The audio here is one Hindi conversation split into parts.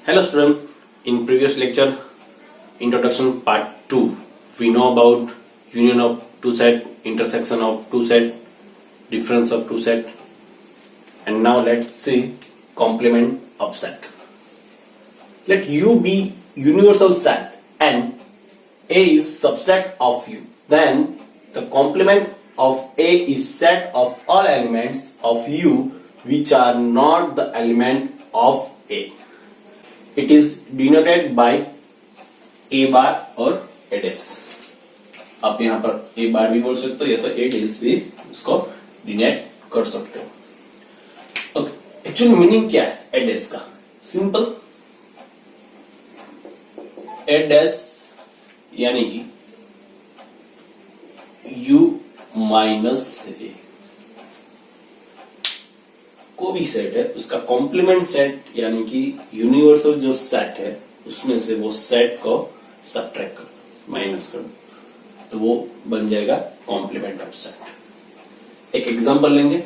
Hello student, in previous lecture, introduction part 2, we know about union of two set, intersection of two set, difference of two set, and now let's see complement of set. Let U be universal set and A is subset of U. Then the complement of A is set of all elements of U which are not the element of A. It is denoted by A bar और A dash. आप यहाँ पर A bar भी बोल सकते हो या तो A dash भी उसको डिनोट कर सकते हो. ओके, एक्चुअली मीनिंग क्या है A dash का? सिंपल, A dash यानी कि U माइनस A को भी सेट है, उसका कॉम्प्लीमेंट सेट यानी कि यूनिवर्सल जो सेट है उसमें से वो सेट को सब्ट्रैक्ट कर दो, माइनस कर दो, तो वो बन जाएगा कॉम्प्लीमेंट ऑफ सेट. एक एग्जांपल लेंगे,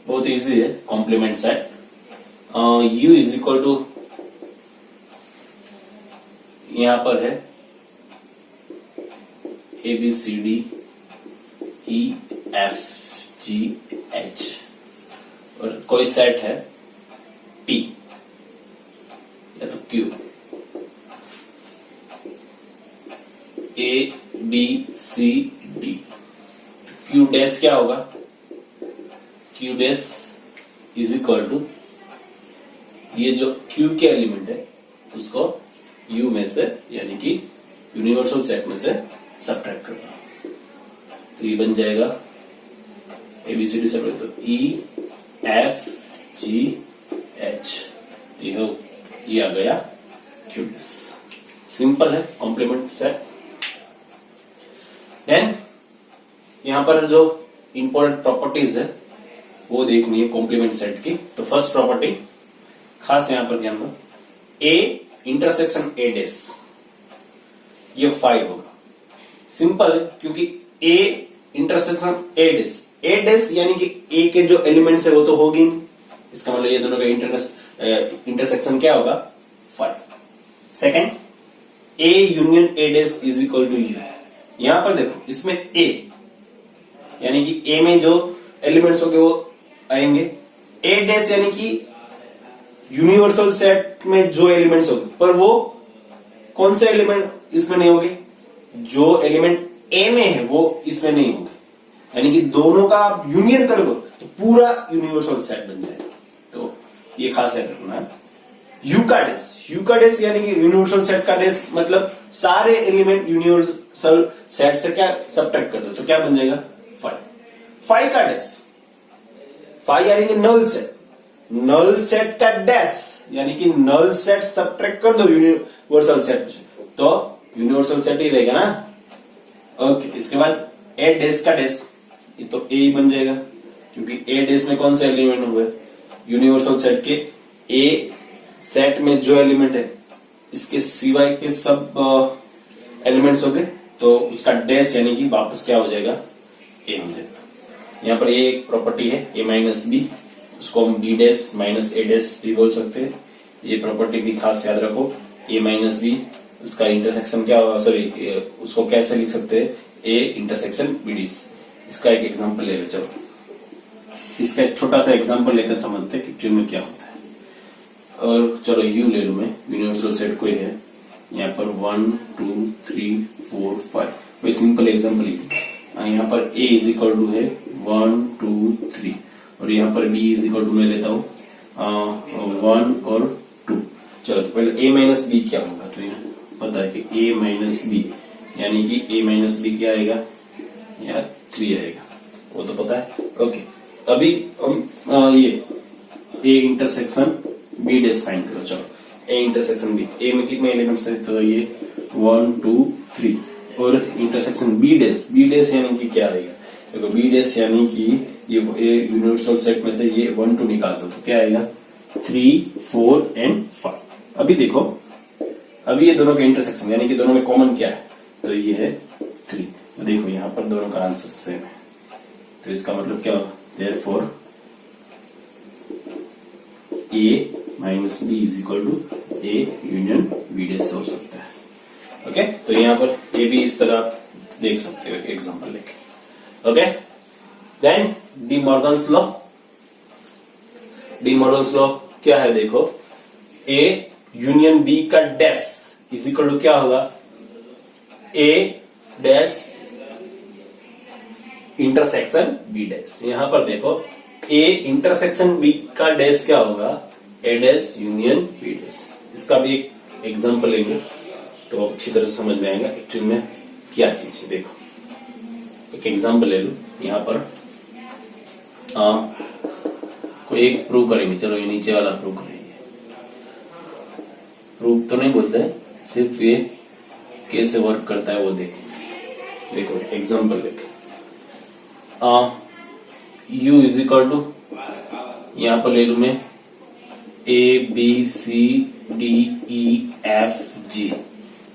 बहुत इजी है. Complement set U is equal to, यहां पर है ABCD EFGH और कोई सेट है P या तो Q, ABCD. Q डैश क्या होगा? Q dash is equal to, ये जो Q के एलिमेंट है उसको U में से यानी कि यूनिवर्सल सेट में से सब्ट्रैक्ट करना, तो ये बन जाएगा ABCD सेट तो EFGH. ये आ गया Q डैश. सिंपल है कॉम्प्लीमेंट सेट. देन यहां पर जो इंपॉर्टेंट प्रॉपर्टीज है वो देखनी है कॉम्प्लीमेंट सेट की. तो फर्स्ट प्रॉपर्टी खास यहां पर ध्यान दो, A इंटरसेक्शन A डैश, ये 5 होगा. सिंपल है क्योंकि A intersection A dash, A dash यानी कि A के जो एलिमेंट्स है वो तो होगी नहीं, इसका मतलब ये दोनों का इंटरसेक्शन क्या होगा? 5. Second, A union A dash is equal to U. यहां पर देखो, इसमें A यानी कि A में जो एलिमेंट्स होंगे वो आएंगे. A डैश यानी कि यूनिवर्सल सेट में जो एलिमेंट्स होंगे, पर वो कौन से एलिमेंट इसमें नहीं होंगे? जो एलिमेंट A में है वो इसमें नहीं होंगे, यानी कि दोनों का आप यूनियन करोगे तो पूरा यूनिवर्सल सेट बन जाएगा. तो ये खास याद रखना है. U का डैश यानी कि यूनिवर्सल सेट का डैश मतलब सारे एलिमेंट यूनिवर्सल सेट से क्या सब्ट्रैक्ट कर दो, तो क्या बन जाएगा? 5. 5 का डैश, 5 यानी कि नल सेट, नल सेट का डैश यानी कि नल सेट सब्ट्रैक्ट कर दो यूनिवर्सल सेट, तो यूनिवर्सल सेट ही रहेगा ना. ओके, इसके बाद A डैश का डैश, ये तो A ही बन जाएगा क्योंकि A डैश में कौन से एलिमेंट हुए? यूनिवर्सल सेट के A सेट में जो एलिमेंट है इसके सिवाय के सब एलिमेंट्स हो गए, तो उसका डैश यानी कि वापस क्या हो जाएगा? A हो जाएगा. यहाँ पर एक प्रॉपर्टी है A माइनस बी, उसको हम B dash minus A dash भी बोल सकते हैं. ये प्रॉपर्टी भी खास याद रखो. A माइनस बी, उसका इंटरसेक्शन क्या होगा? सॉरी, उसको कैसे लिख सकते हैं? A intersection B dash. इसका एक एग्जांपल ले लो. चलो इसका एक छोटा सा एग्जांपल लेकर समझते हैं कि एक्चुअली में क्या होता है. और चलो U ले लू मैं, यूनिवर्सल सेट कोई है यहाँ पर 1 2 3 4 5, कोई सिंपल एग्जांपल ही. यहाँ पर A इज इक्वल टू है 1 2 3 और यहाँ पर B इज इक्वल टू मैं लेता हूँ 1 और 2. चलो तो पहले A माइनस बी क्या होगा? तो पता है कि A माइनस बी यानी कि A माइनस बी क्या आएगा? यार 3 आएगा, वो तो पता है. ओके, अभी हम ये A intersection B dash find करो. चलो A इंटरसेक्शन B, A में कितने एलिमेंट्स है? तो ये 1 2 3 और इंटरसेक्शन B डैश यानी कि क्या आएगा? देखो B डैश यानी कि ये यूनिवर्सल सेट में से ये 1 2 निकाल दो तो क्या आएगा? 3 4 एंड 5. अभी देखो, अभी ये दोनों का इंटरसेक्शन यानी कि दोनों में कॉमन क्या है? तो ये है 3. देखो यहाँ पर दोनों का आंसर सेम है, तो इसका मतलब क्या होगा? Therefore A minus B is equal to A union B dash हो सकता है। ओके, तो यहाँ पर ये भी इस तरह आप देख सकते हो एग्जांपल लेके। Okay, then De Morgan's law. De Morgan's law क्या है देखो, ए यूनियन बी का डैश इज इक्वल टू क्या होगा, A dash intersection B dash. यहां पर देखो ए इंटरसेक्शन बी का डैश क्या होगा, A dash union B dash. इसका भी एक एग्जांपल लेंगे तो अच्छी तरह से समझ में आएगा एक्चुअली में क्या चीज है। देखो एक एग्जांपल ले लो, यहां पर कोई एक प्रूव करेंगे। चलो ये नीचे वाला प्रूव करेंगे। प्रूव तो नहीं बोलते हैं, सिर्फ ये कैसे वर्क करता है वो देखें। देखो एग्जांपल देखें, u इज इक्वल टू, यहां पर ले लू मैं A B C D E F G.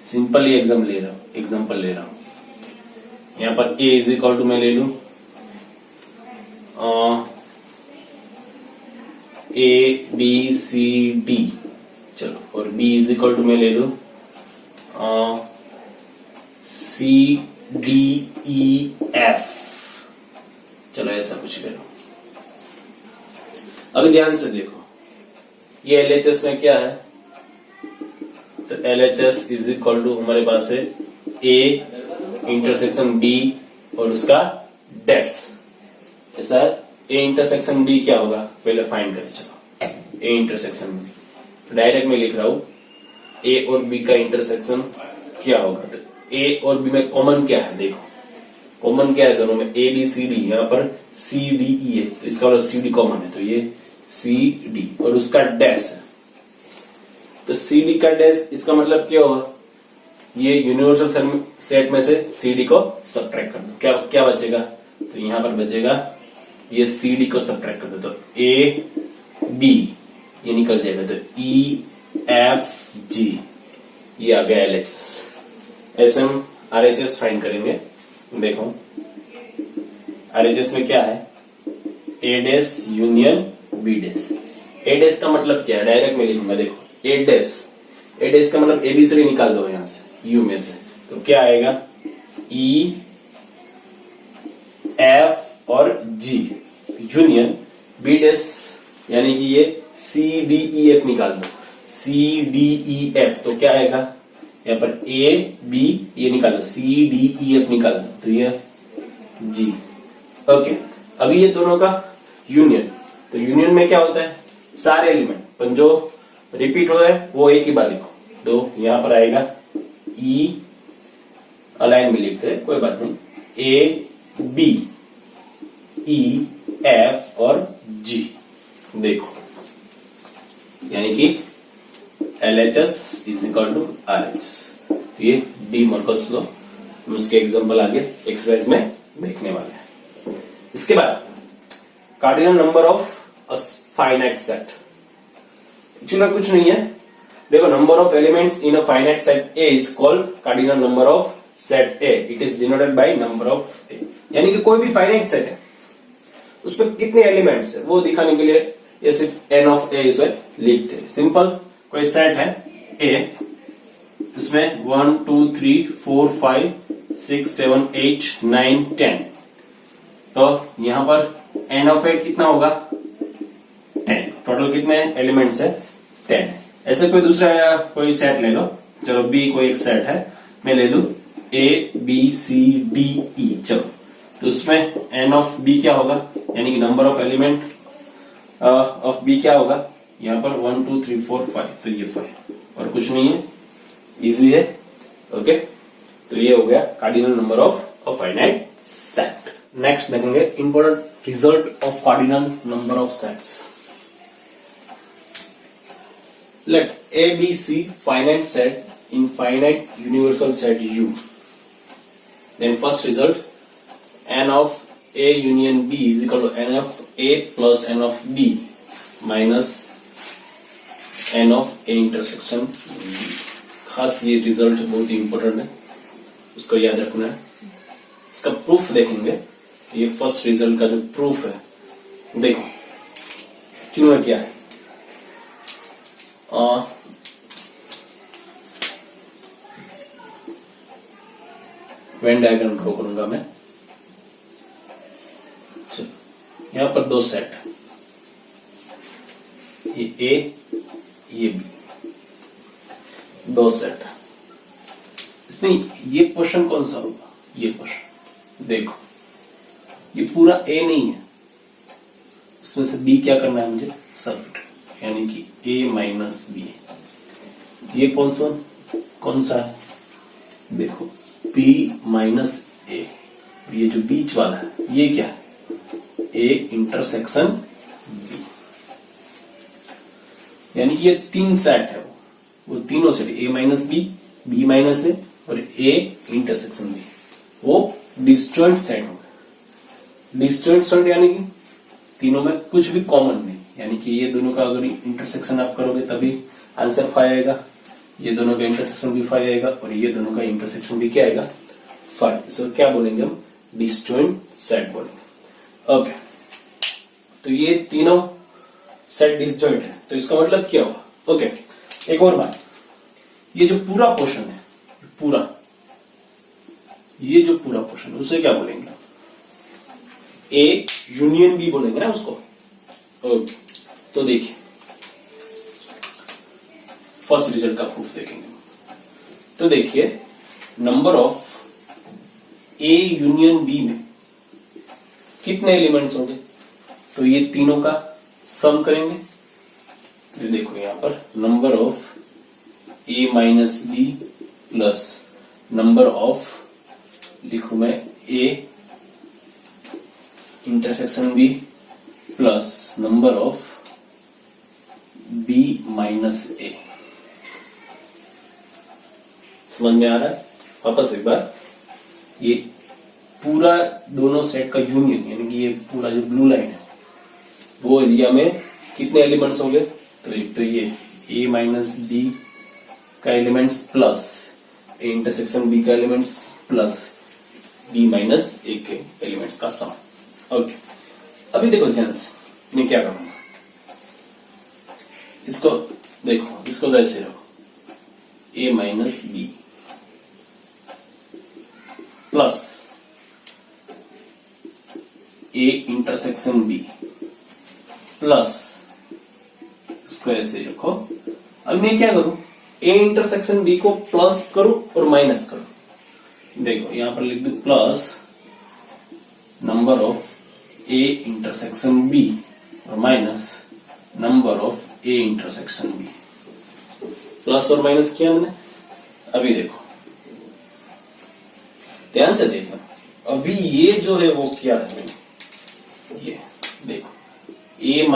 Simple ही एग्जांपल ले रहा हूं। यहां पर a इज इक्वल टू मैं ले लू ए बी सी डी, चलो, और b इज इक्वल टू मैं ले लू सी डी ई एफ। चलो ऐसा कुछ ले लो। अभी ध्यान से देखो, ये LHS में क्या है, तो LHS इज इक्वल टू हमारे पास है A इंटरसेक्शन B और उसका डैश। ऐसा A इंटरसेक्शन B क्या होगा, पहले फाइंड करें। चलो A इंटरसेक्शन B, डायरेक्ट में लिख रहा हूं A और B का इंटरसेक्शन क्या होगा। तो A और B में कॉमन क्या है, देखो कॉमन क्या है दोनों में, A B C D। यहाँ पर C D E है तो इसका मतलब C D कॉमन है, तो ये C D और उसका डैश है। तो C D का डैश, इसका मतलब क्या होगा, ये यूनिवर्सल सेट में से C D को सब्ट्रैक्ट कर दो, क्या क्या बचेगा, तो यहाँ पर बचेगा ये C D को सब्ट्रैक्ट कर दो तो A B ये निकल जाएगा, तो E F G ये आ गया LHS। ऐसे हम RHS फाइंड करेंगे। देखो RHS में क्या है, A dash union B dash. A dash का मतलब क्या है, डायरेक्ट में लिखूंगा। देखो A डैश का मतलब ABCD निकाल दो यहां से U में से, तो क्या आएगा E F और G यूनियन B डैश, यानी कि ये C D E F निकाल दो, C D E F, तो क्या आएगा यहाँ पर A B ये निकाल दो, C D E F निकाल दो, तो ये G। ओके, अभी ये दोनों का यूनियन, तो यूनियन में क्या होता है, सारे एलिमेंट पर जो रिपीट हो रहा है वो एक ही बार लिखो। तो यहां पर आएगा E, अलाइन में लिखते हैं कोई बात नहीं, A B E F और G। देखो यानी कि LHS is equal to RH। तो ये डी मॉर्गन्स लॉ, हम उसके एग्जांपल आगे एक्सरसाइज में देखने वाले हैं। इसके बाद cardinal number of a finite set, actually कुछ नहीं है। देखो number of elements in a finite set A is called cardinal number of set A। It is denoted by number of A, यानी कि कोई भी फाइनाइट सेट है उसमें कितने एलिमेंट्स है वो दिखाने के लिए ये सिर्फ n ऑफ A इसे लिखते हैं। सिंपल, कोई सेट है A, इसमें 1 2 3 4 5 6 7 8 9 10, तो यहां पर n ऑफ A कितना होगा 10। टोटल कितने एलिमेंट्स है 10। ऐसे कोई दूसरा कोई सेट ले लो, चलो B कोई एक सेट है, मैं ले लू A B C D E। चलो तो उसमें n ऑफ B क्या होगा, यानी कि number of element of B क्या होगा, यहाँ पर 1 2 3 4 5, तो ये 5 और कुछ नहीं है, इजी है। ओके, तो ये हो गया cardinal number of a finite set. Next देखेंगे important result of cardinal number of sets. Let A B C finite set in finite universal set U. Then first result, n of A union B is equal to n of A plus n of B minus n of A intersection B। खास ये रिजल्ट बहुत ही इंपॉर्टेंट है, उसको याद रखना है। इसका प्रूफ देखेंगे, ये फर्स्ट रिजल्ट का जो प्रूफ है, देखो चुना क्या है, वेन डायग्राम ड्रॉ करूंगा मैं। यहां पर दो सेट, ये ए ये बी, दो सेट। इसमें ये पोर्शन कौन सा होगा? ये पोर्शन देखो, ये पूरा ए नहीं है, इसमें से बी क्या करना है मुझे? सबट्रैक्ट, यानी कि ए माइनस बी। ये कौन सा है? देखो बी माइनस ए, ये जो बीच वाला है ये क्या है? ए इंटरसेक्शन बी, यानी कि ये तीन सेट है, वो तीनों set A minus B, B minus A और ए इंटरसेक्शन बी, वो डिसजॉइंट सेट हो गए। डिसजॉइंट सेट यानी कि तीनों में कुछ भी कॉमन नहीं, यानी कि ये दोनों का अगर इंटरसेक्शन आप करोगे तभी आंसर 5 आएगा, ये दोनों का इंटरसेक्शन भी 5 आएगा और ये दोनों का इंटरसेक्शन भी क्या आएगा? 5। इसको क्या बोलेंगे हम? डिसजॉइंट सेट बोलेंगे। ओके, तो ये तीनों सेट डिसजॉइंट है, तो इसका मतलब क्या होगा? ओके, एक और बात, ये जो पूरा पोर्शन है, ये जो पूरा पोर्शन है उसे क्या बोलेंगे? ए यूनियन बी बोलेंगे ना उसको। ओके, तो देखिए फर्स्ट रिजल्ट का प्रूफ देखेंगे। तो देखिए number of A union B में कितने एलिमेंट्स होंगे? तो ये तीनों का सम करेंगे। तो देखो यहां पर number of A minus B plus number of, लिखू मैं A intersection B plus number of B minus A. समझ में आ रहा है? वापस एक बार, ये पूरा दोनों सेट का यूनियन, यानी कि ये पूरा जो ब्लू लाइन है वो एरिया में कितने एलिमेंट्स होंगे? तो एक तो ये ए माइनस बी का elements plus A intersection B का elements plus B minus A के एलिमेंट्स का सम। ओके, अभी देखो ध्यान से, मैं क्या करूंगा, इसको देखो, इसको ऐसे रखो, A minus B plus A intersection B plus, इसको ऐसे रखो। अब मैं क्या करूं? ए इंटरसेक्शन बी को प्लस करूं और माइनस करूं। देखो यहां पर लिख दू plus number of A intersection B और minus number of A intersection B. Plus और माइनस किया मैंने। अभी देखो ध्यान से देखो, अभी ये जो है वो क्या है मैंने, ये देखो ए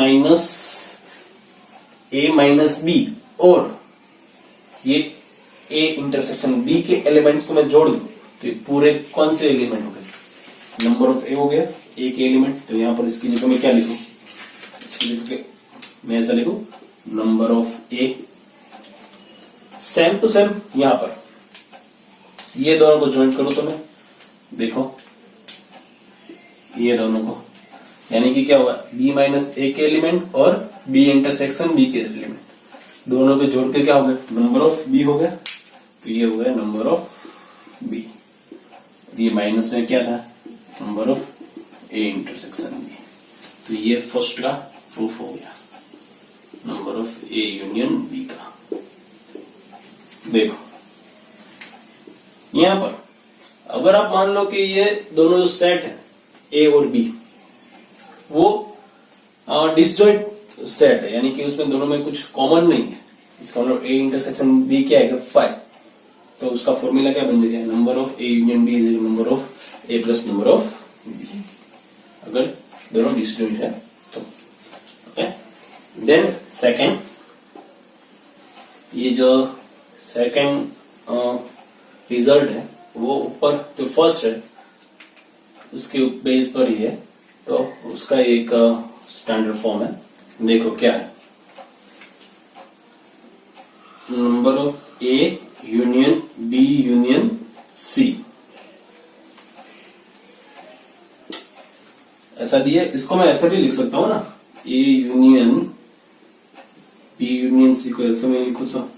माइनस बी और ये ए इंटरसेक्शन बी के एलिमेंट्स को मैं जोड़ दूं तो ये पूरे कौन से एलिमेंट हो गए? नंबर ऑफ ए हो गया, ए के एलिमेंट। तो यहां पर इसकी जगह मैं क्या लिखूं? इसकी जगह मैं ऐसा लिखूं number of A. Same to same यहां पर ये दोनों को ज्वाइन करो तो मैं देखो ये दोनों को, यानी कि क्या हुआ? बी माइनस ए के एलिमेंट और बी इंटरसेक्शन बी के एलिमेंट, दोनों के जोड़ के क्या हो गया? नंबर ऑफ बी हो गया। तो ये हो गया नंबर ऑफ बी, ये माइनस में क्या था? Number of A intersection B. तो ये फर्स्ट का प्रूफ हो गया, number of A union B का। देखो यहां पर अगर आप मान लो कि ये दोनों जो सेट है ए और बी वो डिसजॉइंट सेट है, यानी कि उसमें दोनों में कुछ कॉमन नहीं है, इसका मतलब ए इंटरसेक्शन बी क्या है? 5। तो उसका फॉर्मूला क्या बन जाएगा? Number of A union B is number of A plus number of B, अगर दोनों डिसजॉइंट है तो। ओके, देन सेकंड, ये जो सेकंड रिजल्ट है वो ऊपर जो फर्स्ट है उसके बेस पर ही है, तो उसका एक स्टैंडर्ड फॉर्म है। देखो क्या है? Number of A union B union C, ऐसा दिया। इसको मैं ऐसा भी लिख सकता हूं ना, A union B union C को ऐसे में लिखो तो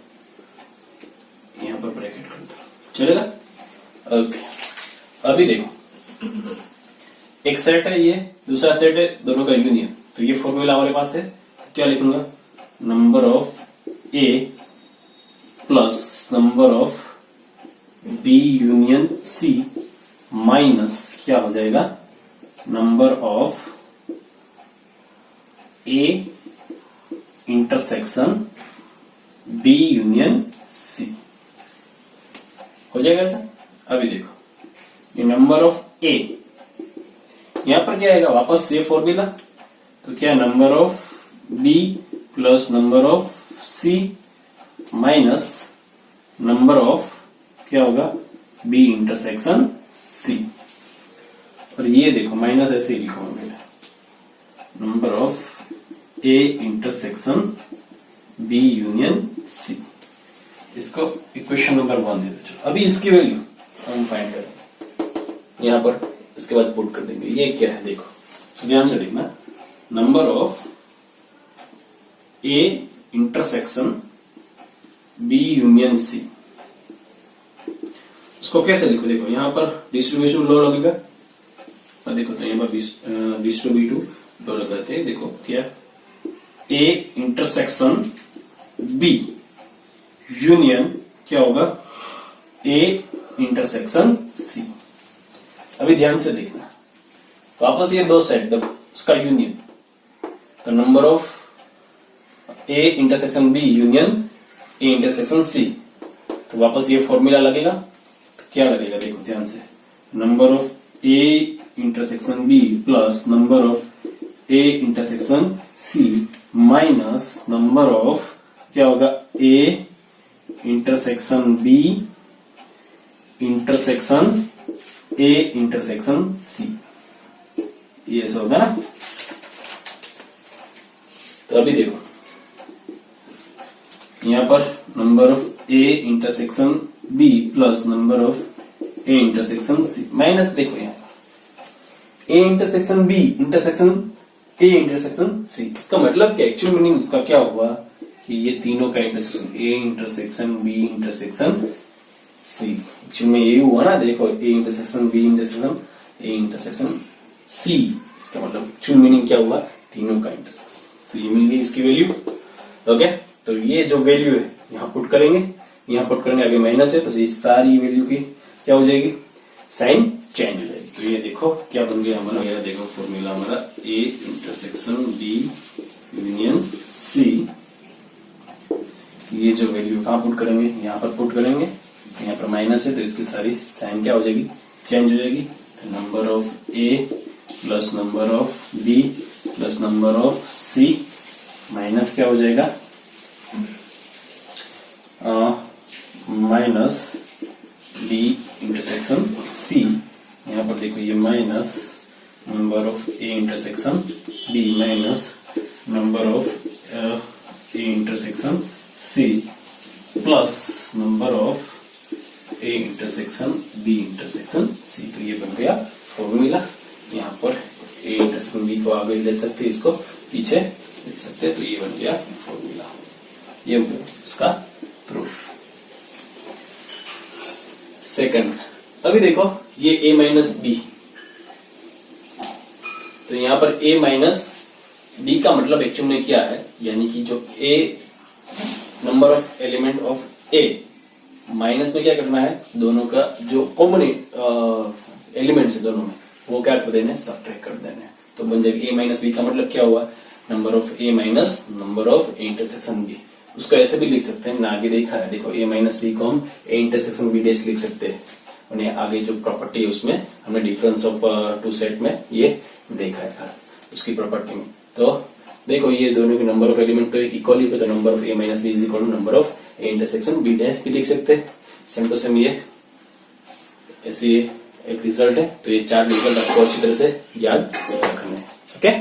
यहाँ पर ब्रैकेट कर दो, चलेगा। ओके, अभी देखो एक सेट है, ये दूसरा सेट है, दोनों का यूनियन। तो ये फॉर्मूला हमारे पास है, तो क्या लिखूंगा, number of A plus number of B union C minus क्या हो जाएगा, number of A intersection B union C हो जाएगा ऐसा। अभी देखो ये नंबर ऑफ ए, यहां पर क्या आएगा, वापस से फॉर्मूला, तो क्या number of B plus number of C minus number of क्या होगा, बी इंटरसेक्शन सी। और ये देखो माइनस ऐसे ही लिखा मैंने, number of A intersection B union C. इसको इक्वेशन नंबर 1 दे दो। अभी इसकी वैल्यू हम फाइंड करेंगे, यहां पर इसके बाद पुट कर देंगे। ये क्या है देखो, तो ध्यान से देखना, number of A intersection B union C, उसको कैसे लिखो, देखो यहां पर डिस्ट्रीब्यूशन लो लगेगा, और देखो तो यहां पर डिस्ट्रीब्यूटिव लो लगाते हैं। देखो क्या, ए इंटरसेक्शन बी यूनियन क्या होगा, ए इंटरसेक्शन सी। अभी ध्यान से देखना, वापस ये दो सेट देखो, उसका यूनियन, तो number of A intersection B union A intersection C, तो वापस ये फॉर्मूला लगेगा, तो क्या लगेगा देखो ध्यान से, number of A intersection B plus number of A intersection C minus number of क्या होगा, A intersection B intersection A intersection C, ये ऐसा होगा ना। तो अभी देखो यहां पर number of A intersection B plus number of A intersection C minus, देखो यहां पर A intersection B intersection A intersection C. इसका मतलब क्या, एक्चुअल मीनिंग उसका क्या हुआ कि ये तीनों का intersection, A intersection B intersection C, actual में यही हुआ ना। देखो A intersection B intersection A intersection C, इसका मतलब एक्चुअल मीनिंग क्या हुआ, तीनों का इंटरसेक्शन। तो ये मिल गई इसकी वैल्यू। ओके, तो ये जो वैल्यू है यहाँ पुट करेंगे, यहाँ पुट करने आगे माइनस है, तो ये सारी वैल्यू की क्या हो जाएगी, साइन चेंज हो जाएगी। तो ये देखो क्या बन गया हमारा, ये देखो फॉर्मूला हमारा, A intersection B union C. ये जो वैल्यू कहाँ पुट करेंगे, यहाँ पर पुट करेंगे, यहाँ पर माइनस है तो इसकी सारी साइन क्या हो जाएगी, चेंज हो जाएगी। तो number of A plus number of B plus number of C minus क्या हो जाएगा, माइनस बी इंटरसेक्शन सी। यहाँ पर देखो ये minus number of A intersection B minus number of A intersection C plus number of A intersection B intersection C. तो ये बन गया फॉर्मूला। यहाँ पर ए इंटरसेक्शन बी को आगे ले सकते, इसको पीछे ले सकते, तो ये बन गया फॉर्मूला। ये इसका प्रूफ। सेकंड, अभी देखो ये ए माइनस बी, तो यहां पर ए माइनस बी का मतलब एक्चुअल में क्या है, यानी कि जो a number of element of A, minus में क्या करना है, दोनों का जो कॉमन एलिमेंट्स है दोनों में, वो क्या कर देने, सब्ट्रैक्ट कर देने। तो बन जाएगा ए माइनस बी का मतलब क्या हुआ, number of A minus number of A intersection B. उसको ऐसे भी लिख सकते हैं, आगे देखा है, देखो ए माइनस बी को हम ए इंटरसेक्शन बी डैश लिख सकते हैं। और आगे जो प्रॉपर्टी है उसमें हमने डिफरेंस ऑफ टू सेट में ये देखा है खास उसकी प्रॉपर्टी में। तो देखो ये दोनों के नंबर ऑफ एलिमेंट तो इक्वली पे, तो number of A minus B is equal to number of A intersection B dash भी लिख सकते हैं। सेम टू सेम ये ऐसी एक रिजल्ट है। तो ये चार रिजल्ट आपको अच्छी तरह से याद रखने हैं।